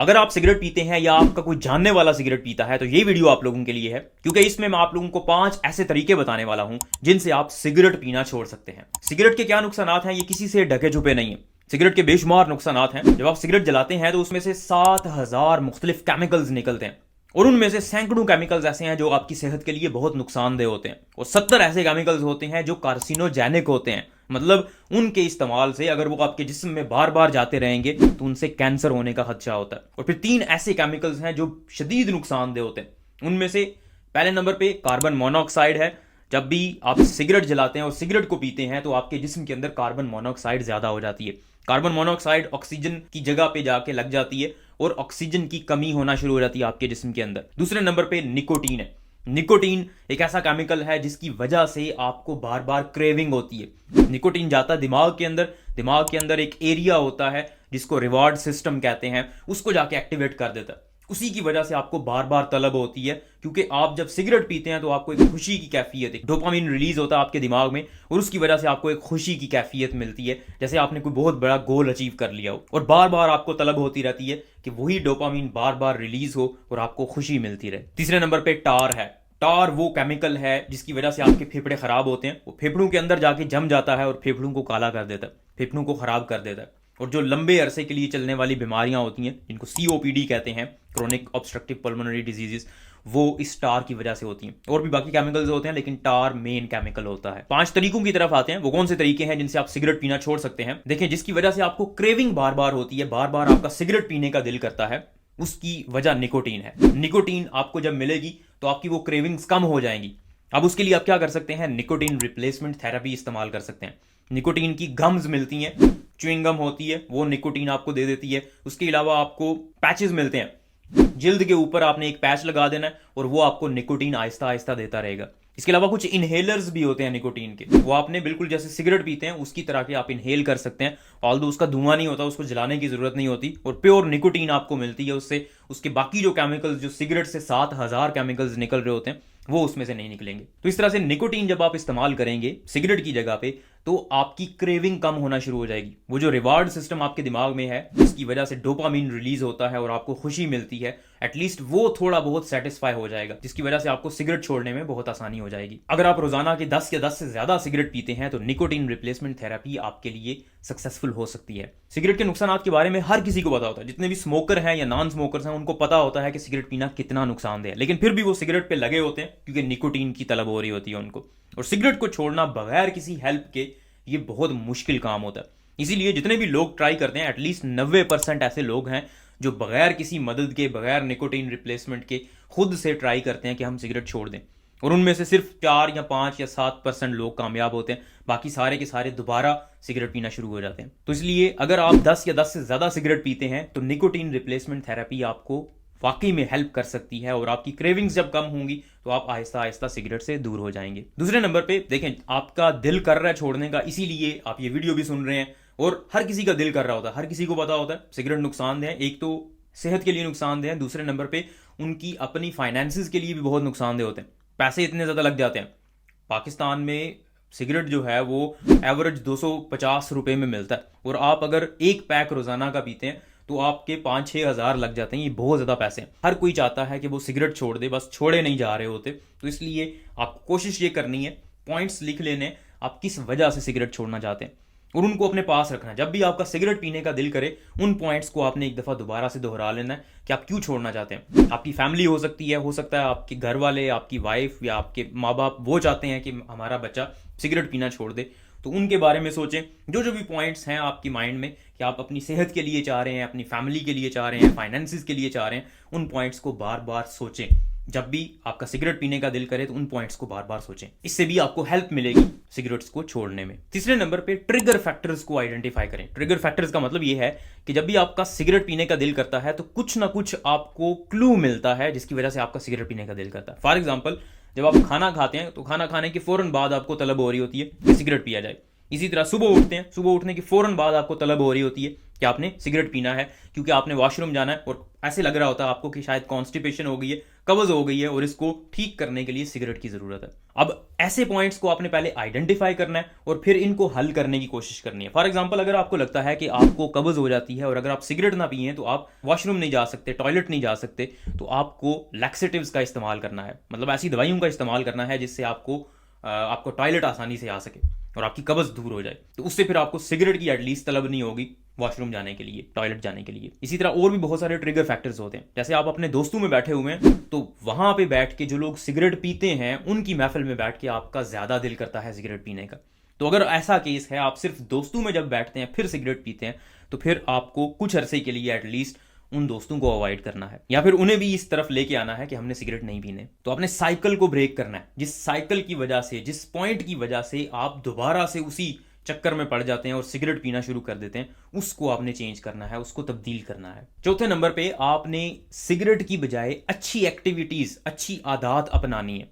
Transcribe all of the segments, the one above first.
अगर आप सिगरेट पीते हैं या आपका कोई जानने वाला सिगरेट पीता है तो ये वीडियो आप लोगों के लिए है, क्योंकि इसमें मैं आप लोगों को 5 ऐसे तरीके बताने वाला हूं जिनसे आप सिगरेट पीना छोड़ सकते हैं। सिगरेट के क्या नुकसान हैं ये किसी से ढके छुपे नहीं है। सिगरेट के बेशुमार नुकसान हैं। जब आप सिगरेट जलाते हैं तो उसमें से 7,000 मुख्तलिफ केमिकल्स निकलते हैं और उनमें से सैकड़ों केमिकल्स ऐसे हैं जो आपकी सेहत के लिए बहुत नुकसानदेह होते हैं और 70 ऐसे केमिकल्स होते हैं जो कार्सिनोजेनिक होते हैं। मतलब उनके इस्तेमाल से अगर वो आपके जिस्म में बार बार जाते रहेंगे तो उनसे कैंसर होने का खदशा होता है। और फिर 3 ऐसे केमिकल्स हैं जो शदीद नुकसानदेह होते हैं। उनमें से पहले नंबर पे कार्बन मोनोऑक्साइड है। जब भी आप सिगरेट जलाते हैं और सिगरेट को पीते हैं तो आपके जिस्म के अंदर कार्बन मोनोऑक्साइड ज्यादा हो जाती है। कार्बन मोनोऑक्साइड ऑक्सीजन की जगह पे जाके लग जाती है और ऑक्सीजन की कमी होना शुरू हो जाती है आपके जिस्म के अंदर। दूसरे नंबर पे निकोटीन है। निकोटीन एक ऐसा केमिकल है जिसकी वजह से आपको बार बार क्रेविंग होती है। निकोटीन जाता है दिमाग के अंदर, दिमाग के अंदर एक एरिया होता है जिसको रिवार्ड सिस्टम कहते हैं, उसको जाके एक्टिवेट कर देता है। उसी की वजह से आपको बार बार तलब होती है, क्योंकि आप जब सिगरेट पीते हैं तो आपको एक खुशी की कैफियत है, डोपामिन रिलीज होता है आपके दिमाग में और उसकी वजह से आपको एक खुशी की कैफियत मिलती है, जैसे आपने कोई बहुत बड़ा गोल अचीव कर लिया हो। और बार बार आपको तलब होती रहती है कि वही डोपामिन बार बार रिलीज हो और आपको खुशी मिलती रहे। तीसरे नंबर पे टार है। टार वो केमिकल है जिसकी वजह से आपके फेफड़े खराब होते हैं। वो फेफड़ों के अंदर जाके जम जाता है और फेफड़ों को काला कर देता है, फेफड़ों को खराब कर देता है। और जो लंबे अरसे के लिए चलने वाली बीमारियां होती हैं जिनको सीओपीडी कहते हैं, क्रोनिक ऑब्स्ट्रक्टिव पल्मोनरी डिजीजेस, वो इस टार की वजह से होती हैं। और भी बाकी केमिकल्स होते हैं लेकिन टार मेन केमिकल होता है। 5 तरीकों की तरफ आते हैं। वो कौन से तरीके हैं जिनसे आप सिगरेट पीना छोड़ सकते हैं? देखें, जिसकी वजह से आपको क्रेविंग बार बार होती है, बार बार आपका सिगरेट पीने का दिल करता है, उसकी वजह निकोटीन है। निकोटीन आपको जब मिलेगी तो आपकी वो क्रेविंग्स कम हो जाएंगी। अब उसके लिए आप क्या कर सकते हैं? निकोटीन रिप्लेसमेंट थेरेपी इस्तेमाल कर सकते हैं। निकोटीन की गम्स मिलती हैं, च्युइंग गम होती है, वो निकोटीन आपको दे देती है। उसके अलावा आपको पैचेस मिलते हैं, जिल्द के ऊपर आपने एक पैच लगा देना है और वो आपको निकोटीन आहिस्ता आहिस्ता देता रहेगा। इसके अलावा कुछ इनहेलर्स भी होते हैं निकोटीन के, वो आपने बिल्कुल जैसे सिगरेट पीते हैं उसकी तरह के आप इनहेल कर सकते हैं। ऑल्दो उसका धुआं नहीं होता, उसको जलाने की जरूरत नहीं होती और प्योर निकोटीन आपको मिलती है उससे। उसके बाकी जो केमिकल्स, जो सिगरेट से 7,000 केमिकल्स निकल रहे होते हैं, वो उसमें से नहीं निकलेंगे। तो इस तरह से निकोटीन जब आप इस्तेमाल करेंगे सिगरेट की जगह पे तो आपकी क्रेविंग कम होना शुरू हो जाएगी। वो जो रिवार्ड सिस्टम आपके दिमाग में है जिसकी वजह से डोपामिन रिलीज होता है और आपको खुशी मिलती है, एटलीस्ट वो थोड़ा बहुत सेटिस्फाई हो जाएगा, जिसकी वजह से आपको सिगरेट छोड़ने में बहुत आसानी हो जाएगी। अगर आप रोजाना के 10 या 10 से ज्यादा सिगरेट पीते हैं तो निकोटीन रिप्लेसमेंट थेरेपी आपके लिए सक्सेसफुल हो सकती है। सिगरेट के नुकसान के बारे में हर किसी को पता होता है, जितने भी स्मोकर हैं या नॉन स्मोकर्स हैं उनको पता होता है कि सिगरेट पीना कितना नुकसानदेह है, लेकिन फिर भी वो सिगरेट पे लगे होते हैं क्योंकि निकोटीन की तलब हो रही होती है उनको। और सिगरेट को छोड़ना बगैर किसी हेल्प के ये बहुत मुश्किल काम होता है। इसीलिए जितने भी लोग ट्राई करते हैं, एटलीस्ट 90% ऐसे लोग हैं जो बगैर किसी मदद के, बगैर निकोटीन रिप्लेसमेंट के खुद से ट्राई करते हैं कि हम सिगरेट छोड़ दें। और उनमें से सिर्फ 4 या 5 या 7% लोग कामयाब होते हैं, बाकी सारे के सारे दोबारा सिगरेट पीना शुरू हो जाते हैं। तो इसलिए अगर आप 10 या 10 से ज्यादा सिगरेट पीते हैं तो निकोटीन रिप्लेसमेंट थेरेपी आपको वाकई में हेल्प कर सकती है और आपकी क्रेविंग्स जब कम होंगी तो आप आहिस्ता आहिस्ता सिगरेट से दूर हो जाएंगे। दूसरे नंबर पे देखें, आपका दिल कर रहा है छोड़ने का, इसीलिए आप ये वीडियो भी सुन रहे हैं और हर किसी का दिल कर रहा होता है, हर किसी को पता होता है सिगरेट नुकसानदेह है। एक तो सेहत के लिए नुकसानदेह है, दूसरे नंबर पे उनकी अपनी फाइनेंसिस के लिए भी बहुत नुकसानदेह होते हैं। पैसे इतने ज्यादा लग जाते हैं। पाकिस्तान में सिगरेट जो है वो एवरेज 250 रुपए में मिलता है और आप अगर एक पैक रोजाना का पीते हैं तो आपके 5-6 हज़ार लग जाते हैं। ये बहुत ज़्यादा पैसे हैं। हर कोई चाहता है कि वो सिगरेट छोड़ दे, बस छोड़े नहीं जा रहे होते। तो इसलिए आपको कोशिश ये करनी है, पॉइंट्स लिख लेने, आप किस वजह से सिगरेट छोड़ना चाहते हैं और उनको अपने पास रखना है। जब भी आपका सिगरेट पीने का दिल करे उन पॉइंट्स को आपने एक दफ़ा दोबारा से दोहरा लेना है कि आप क्यों छोड़ना चाहते हैं। आपकी फैमिली हो सकती है, हो सकता है आपके घर वाले, आपकी वाइफ या आपके माँ बाप वो चाहते हैं कि हमारा बच्चा सिगरेट पीना छोड़ दे, तो उनके बारे में सोचें। जो जो भी पॉइंट्स हैं आपकी माइंड में कि आप अपनी सेहत के लिए चाह रहे हैं, अपनी फैमिली के लिए चाह रहे हैं, फाइनेंसिस के लिए चाह रहे हैं, उन पॉइंट्स को बार बार सोचें। जब भी आपका सिगरेट पीने का दिल करे तो उन पॉइंट्स को बार बार सोचें, इससे भी आपको हेल्प मिलेगी सिगरेट्स को छोड़ने में। तीसरे नंबर पे ट्रिगर फैक्टर्स को आइडेंटिफाई करें। ट्रिगर फैक्टर्स का मतलब ये है कि जब भी आपका सिगरेट पीने का दिल करता है तो कुछ ना कुछ आपको क्लू मिलता है जिसकी वजह से आपका सिगरेट पीने का दिल करता है। फॉर एग्जाम्पल, जब आप खाना खाते हैं तो खाना खाने के फौरन बाद आपको तलब हो रही होती है कि सिगरेट पिया जाए। इसी तरह सुबह उठते हैं, सुबह उठने के फौरन बाद आपको तलब हो रही होती है कि आपने सिगरेट पीना है, क्योंकि आपने वॉशरूम जाना है और ऐसे लग रहा होता है आपको कि शायद कॉन्स्टिपेशन हो गई है, कब्ज हो गई है और इसको ठीक करने के लिए सिगरेट की जरूरत है। अब ऐसे पॉइंट्स को आपने पहले आइडेंटिफाई करना है और फिर इनको हल करने की कोशिश करनी है। फॉर एग्जांपल, अगर आपको लगता है कि आपको कब्ज हो जाती है और अगर आप सिगरेट ना पिए तो आप वॉशरूम नहीं जा सकते, टॉयलेट नहीं जा सकते, तो आपको लैक्सेटिव्स का इस्तेमाल करना है, मतलब ऐसी दवाइयों का इस्तेमाल करना है जिससे आपको टॉयलेट आसानी से आ सके और आपकी कब्ज दूर हो जाए। तो उससे फिर आपको सिगरेट की एटलीस्ट तलब नहीं होगी वॉशरूम जाने के लिए, टॉयलेट जाने के लिए। इसी तरह और भी बहुत सारे ट्रिगर फैक्टर्स होते हैं। जैसे आप अपने दोस्तों में बैठे हुए हैं तो वहां पे बैठ के जो लोग सिगरेट पीते हैं उनकी महफिल में बैठ के आपका ज्यादा दिल करता है सिगरेट पीने का। तो अगर ऐसा केस है, आप सिर्फ दोस्तों में जब बैठते हैं फिर सिगरेट पीते हैं, तो फिर आपको कुछ अरसे के लिए एटलीस्ट उन दोस्तों को अवॉइड करना है या फिर उन्हें भी इस तरफ लेके आना है कि हमने सिगरेट नहीं पीने। तो अपने साइकिल को ब्रेक करना है, जिस साइकिल की वजह से, जिस पॉइंट की वजह से आप दोबारा से उसी चक्कर में पड़ जाते हैं और सिगरेट पीना शुरू कर देते हैं, उसको आपने चेंज करना है, उसको तब्दील करना है। चौथे नंबर पे आपने सिगरेट की बजाय अच्छी एक्टिविटीज, अच्छी आदत अपनानी है।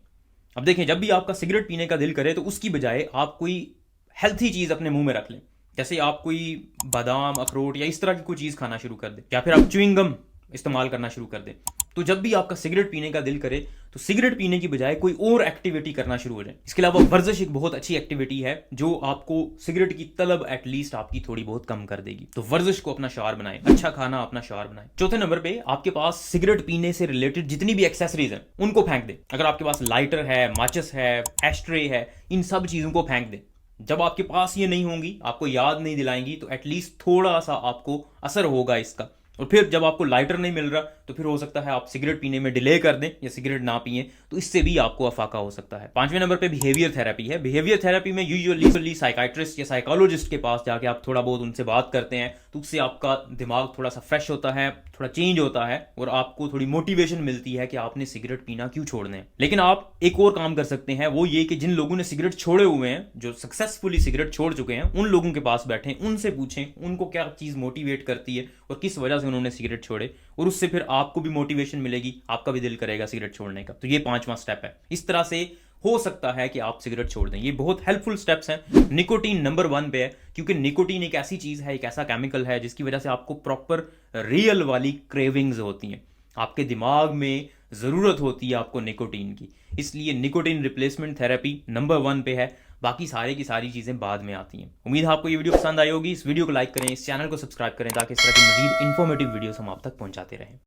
अब देखें, जब भी आपका सिगरेट पीने का दिल करे तो उसकी बजाय आप कोई हेल्थी चीज अपने मुंह में रख लें। जैसे आप कोई बादाम, अखरोट या इस तरह की कोई चीज खाना शुरू कर दें, या फिर आप च्युइंग गम इस्तेमाल करना शुरू कर दें। तो जब भी आपका सिगरेट पीने का दिल करे तो सिगरेट पीने की बजाय कोई और एक्टिविटी करना शुरू हो जाए। इसके अलावा वर्जिश एक बहुत अच्छी एक्टिविटी है जो आपको सिगरेट की तलब एटलीस्ट आपकी थोड़ी बहुत कम कर देगी। तो वर्जिश को अपना शार बनाएं, अच्छा खाना अपना शार बनाएं। चौथे नंबर पे आपके पास सिगरेट पीने से रिलेटेड जितनी भी एक्सेसरीज हैं उनको फेंक दें। अगर आपके पास लाइटर है, माचिस है, एस्ट्रे है, इन सब चीजों को फेंक दें। जब आपके पास ये नहीं होंगी, आपको याद नहीं दिलाएंगी, तो एटलीस्ट थोड़ा सा आपको असर होगा इसका। और फिर जब आपको लाइटर नहीं मिल रहा तो फिर हो सकता है आप सिगरेट पीने में डिले कर दें या सिगरेट ना पिए, तो इससे भी आपको अफाका हो सकता है। पांचवें नंबर पे बिहेवियर थेरेपी है। बिहेवियर थेरेपी में यूजुअली साइकाइट्रिस्ट या साइकोलॉजिस्ट के पास जाके आप थोड़ा बहुत उनसे बात करते हैं तो उससे आपका दिमाग थोड़ा सा फ्रेश होता है, थोड़ा चेंज होता है और आपको थोड़ी मोटिवेशन मिलती है कि आपने सिगरेट पीना क्यों छोड़ना है। लेकिन आप एक और काम कर सकते हैं, वो ये कि जिन लोगों ने सिगरेट छोड़े हुए हैं, जो सक्सेसफुली सिगरेट छोड़ चुके हैं, उन लोगों के पास बैठें, उनसे पूछें उनको क्या चीज मोटिवेट करती है और किस वजह से उन्होंने सिगरेट छोड़े, और उससे फिर आपको भी मोटिवेशन मिलेगी, आपका भी दिल करेगा सिगरेट छोड़ने का। तो ये पांचवा स्टेप है। इस तरह से हो सकता है कि आप सिगरेट छोड़ दें। ये बहुत हेल्पफुल स्टेप्स हैं। निकोटीन नंबर 1 पे है, क्योंकि निकोटीन एक ऐसी चीज है, एक ऐसा केमिकल है जिसकी वजह से आपको प्रॉपर रियल वाली क्रेविंग्स होती हैं। आपके दिमाग में जरूरत होती है आपको निकोटीन की, इसलिए निकोटीन रिप्लेसमेंट थेरेपी नंबर 1 पे है। बाकी सारे की सारी चीजें बाद में आती हैं। उम्मीद है आपको ये वीडियो पसंद आई होगी। इस वीडियो को लाइक करें, इस चैनल को सब्सक्राइब करें ताकि इस तरह की मजीद इंफॉर्मेटिव वीडियोस हम आप तक पहुंचाते रहें।